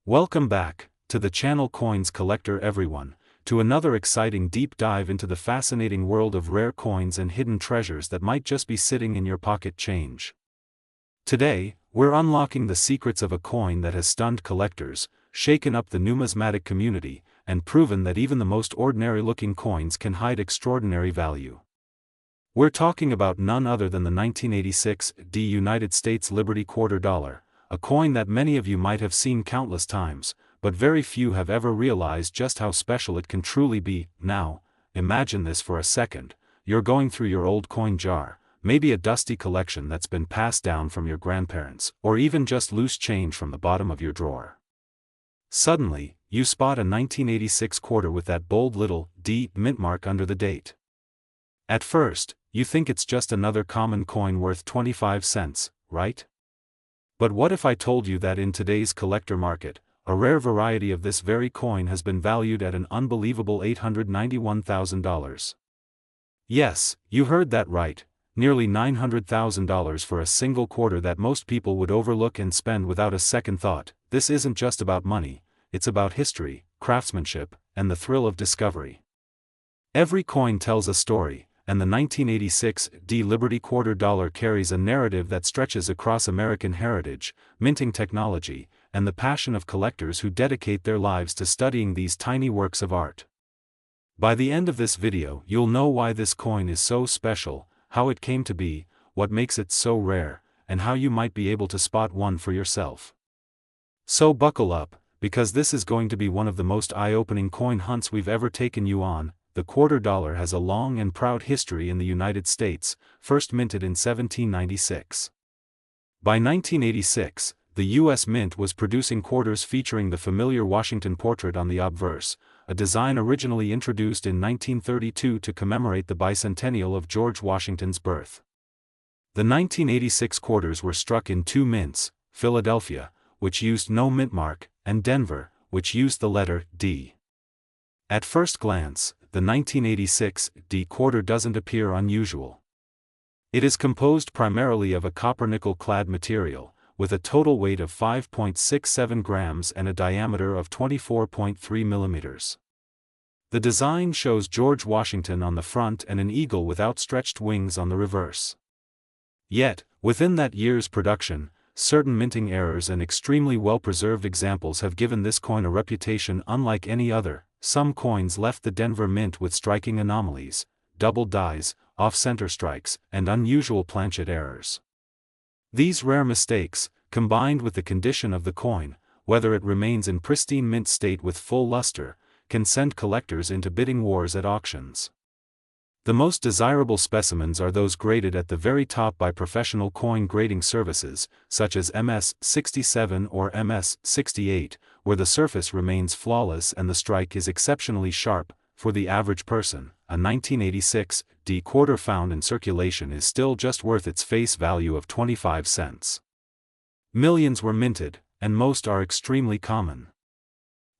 Welcome back, to the channel Coins Collector everyone, to another exciting deep dive into the fascinating world of rare coins and hidden treasures that might just be sitting in your pocket change. Today, we're unlocking the secrets of a coin that has stunned collectors, shaken up the numismatic community, and proven that even the most ordinary-looking coins can hide extraordinary value. We're talking about none other than the 1986 United States Liberty Quarter Dollar, a coin that many of you might have seen countless times, but very few have ever realized just how special it can truly be. Now, imagine this for a second: you're going through your old coin jar, maybe a dusty collection that's been passed down from your grandparents, or even just loose change from the bottom of your drawer. Suddenly, you spot a 1986 quarter with that bold little D mint mark under the date. At first, you think it's just another common coin worth 25 cents, right? But what if I told you that in today's collector market, a rare variety of this very coin has been valued at an unbelievable $891,000? Yes, you heard that right, nearly $900,000 for a single quarter that most people would overlook and spend without a second thought. This isn't just about money, it's about history, craftsmanship, and the thrill of discovery. Every coin tells a story, and the 1986 Liberty Quarter Dollar carries a narrative that stretches across American heritage, minting technology, and the passion of collectors who dedicate their lives to studying these tiny works of art. By the end of this video, you'll know why this coin is so special, how it came to be, what makes it so rare, and how you might be able to spot one for yourself. So buckle up, because this is going to be one of the most eye-opening coin hunts we've ever taken you on. The quarter dollar has a long and proud history in the United States, first minted in 1796. By 1986, the U.S. Mint was producing quarters featuring the familiar Washington portrait on the obverse, a design originally introduced in 1932 to commemorate the bicentennial of George Washington's birth. The 1986 quarters were struck in two mints: Philadelphia, which used no mint mark, and Denver, which used the letter D. At first glance, the 1986 D quarter doesn't appear unusual. It is composed primarily of a copper-nickel-clad material, with a total weight of 5.67 grams and a diameter of 24.3 millimeters. The design shows George Washington on the front and an eagle with outstretched wings on the reverse. Yet, within that year's production, certain minting errors and extremely well-preserved examples have given this coin a reputation unlike any other. Some coins left the Denver Mint with striking anomalies, double dies, off-center strikes, and unusual planchet errors. These rare mistakes, combined with the condition of the coin, whether it remains in pristine mint state with full luster, can send collectors into bidding wars at auctions. The most desirable specimens are those graded at the very top by professional coin grading services, such as MS-67 or MS-68, where the surface remains flawless and the strike is exceptionally sharp. For the average person, a 1986 D quarter found in circulation is still just worth its face value of 25 cents. Millions were minted, and most are extremely common.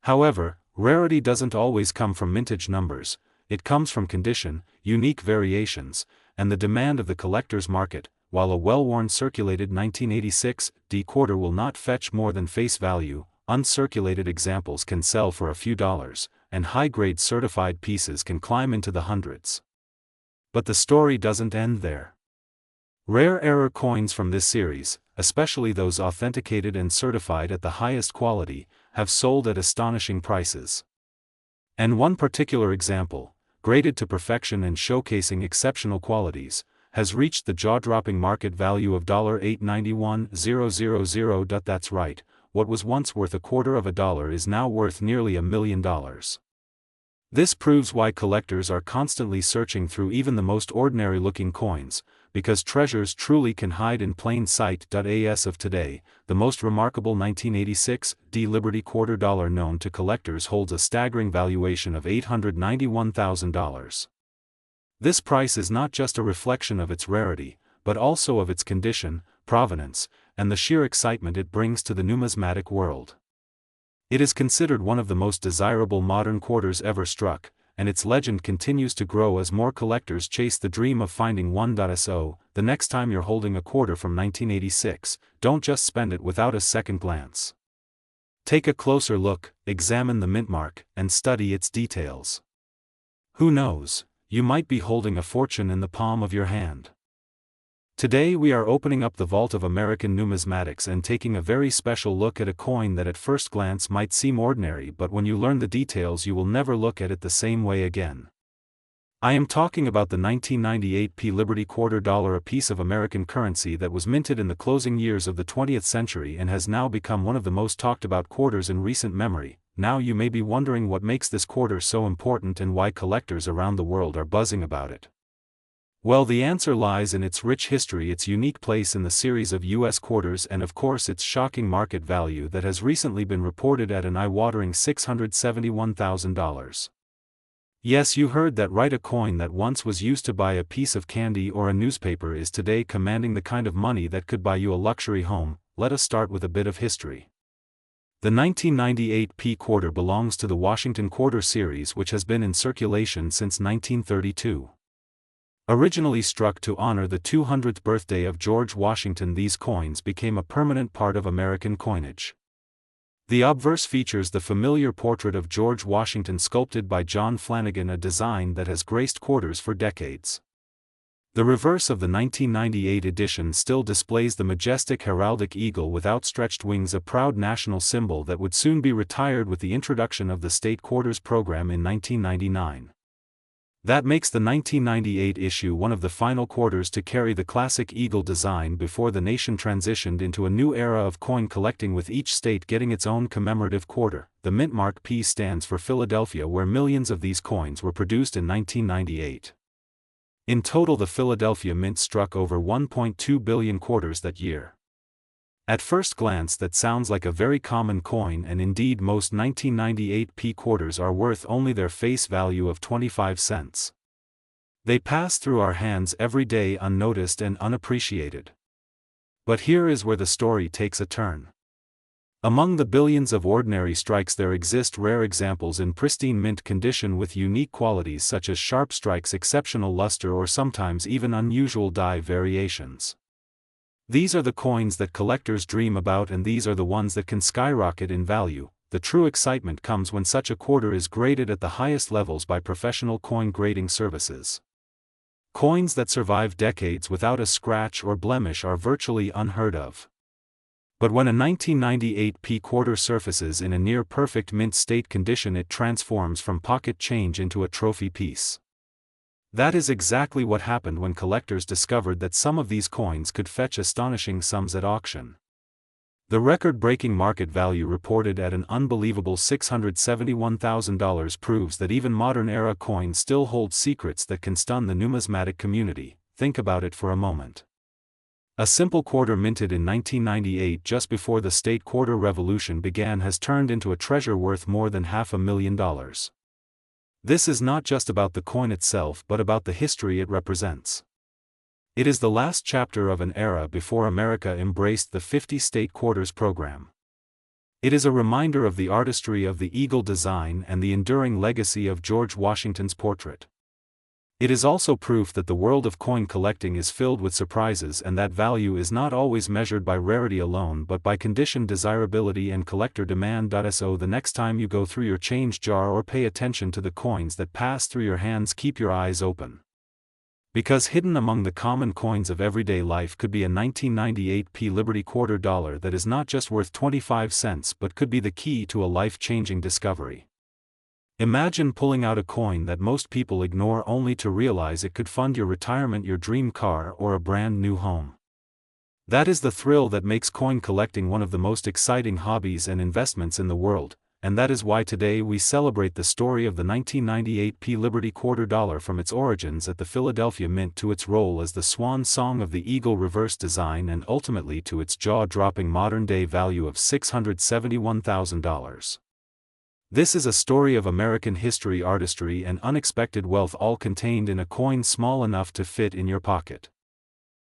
However, rarity doesn't always come from mintage numbers. It comes from condition, unique variations, and the demand of the collector's market. While a well-worn circulated 1986 D quarter will not fetch more than face value, uncirculated examples can sell for a few dollars, and high-grade certified pieces can climb into the hundreds. But the story doesn't end there. Rare error coins from this series, especially those authenticated and certified at the highest quality, have sold at astonishing prices. And one particular example, graded to perfection and showcasing exceptional qualities, has reached the jaw-dropping market value of $891,000. That's right, what was once worth $0.25 is now worth nearly $1 million. This proves why collectors are constantly searching through even the most ordinary-looking coins, because treasures truly can hide in plain sight. As of today, the most remarkable 1986 D Liberty Quarter Dollar known to collectors holds a staggering valuation of $891,000. This price is not just a reflection of its rarity, but also of its condition, provenance, and the sheer excitement it brings to the numismatic world. It is considered one of the most desirable modern quarters ever struck, and its legend continues to grow as more collectors chase the dream of finding one. So, the next time you're holding a quarter from 1986, don't just spend it without a second glance. Take a closer look, examine the mint mark, and study its details. Who knows, you might be holding a fortune in the palm of your hand. Today we are opening up the vault of American numismatics and taking a very special look at a coin that at first glance might seem ordinary, but when you learn the details you will never look at it the same way again. I am talking about the 1998 P Liberty $quarter, a piece of American currency that was minted in the closing years of the 20th century and has now become one of the most talked about quarters in recent memory. Now you may be wondering what makes this quarter so important and why collectors around the world are buzzing about it. Well, the answer lies in its rich history, its unique place in the series of U.S. quarters, and of course its shocking market value that has recently been reported at an eye-watering $671,000. Yes, you heard that right, a coin that once was used to buy a piece of candy or a newspaper is today commanding the kind of money that could buy you a luxury home. Let us start with a bit of history. The 1998 P quarter belongs to the Washington Quarter series, which has been in circulation since 1932. Originally struck to honor the 200th birthday of George Washington, these coins became a permanent part of American coinage. The obverse features the familiar portrait of George Washington sculpted by John Flanagan, a design that has graced quarters for decades. The reverse of the 1998 edition still displays the majestic heraldic eagle with outstretched wings, a proud national symbol that would soon be retired with the introduction of the state quarters program in 1999. That makes the 1998 issue one of the final quarters to carry the classic eagle design before the nation transitioned into a new era of coin collecting, with each state getting its own commemorative quarter. The mint mark P stands for Philadelphia, where millions of these coins were produced in 1998. In total, the Philadelphia Mint struck over 1.2 billion quarters that year. At first glance that sounds like a very common coin, and indeed most 1998 P quarters are worth only their face value of 25 cents. They pass through our hands every day unnoticed and unappreciated. But here is where the story takes a turn. Among the billions of ordinary strikes there exist rare examples in pristine mint condition with unique qualities such as sharp strikes, exceptional luster, or sometimes even unusual die variations. These are the coins that collectors dream about, and these are the ones that can skyrocket in value. The true excitement comes when such a quarter is graded at the highest levels by professional coin grading services. Coins that survive decades without a scratch or blemish are virtually unheard of. But when a 1998 P quarter surfaces in a near-perfect mint state condition, it transforms from pocket change into a trophy piece. That is exactly what happened when collectors discovered that some of these coins could fetch astonishing sums at auction. The record-breaking market value reported at an unbelievable $671,000 proves that even modern-era coins still hold secrets that can stun the numismatic community. Think about it for a moment. A simple quarter minted in 1998, just before the state quarter revolution began, has turned into a treasure worth more than $500,000. This is not just about the coin itself, but about the history it represents. It is the last chapter of an era before America embraced the 50-state quarters program. It is a reminder of the artistry of the eagle design and the enduring legacy of George Washington's portrait. It is also proof that the world of coin collecting is filled with surprises, and that value is not always measured by rarity alone but by condition, desirability, and collector demand. So the next time you go through your change jar or pay attention to the coins that pass through your hands, keep your eyes open. Because hidden among the common coins of everyday life could be a 1998 P Liberty $quarter that is not just worth 25 cents but could be the key to a life-changing discovery. Imagine pulling out a coin that most people ignore only to realize it could fund your retirement, your dream car, or a brand new home. That is the thrill that makes coin collecting one of the most exciting hobbies and investments in the world, and that is why today we celebrate the story of the 1998 P Liberty $quarter, from its origins at the Philadelphia Mint to its role as the swan song of the eagle reverse design, and ultimately to its jaw-dropping modern-day value of $671,000. This is a story of American history, artistry, and unexpected wealth, all contained in a coin small enough to fit in your pocket.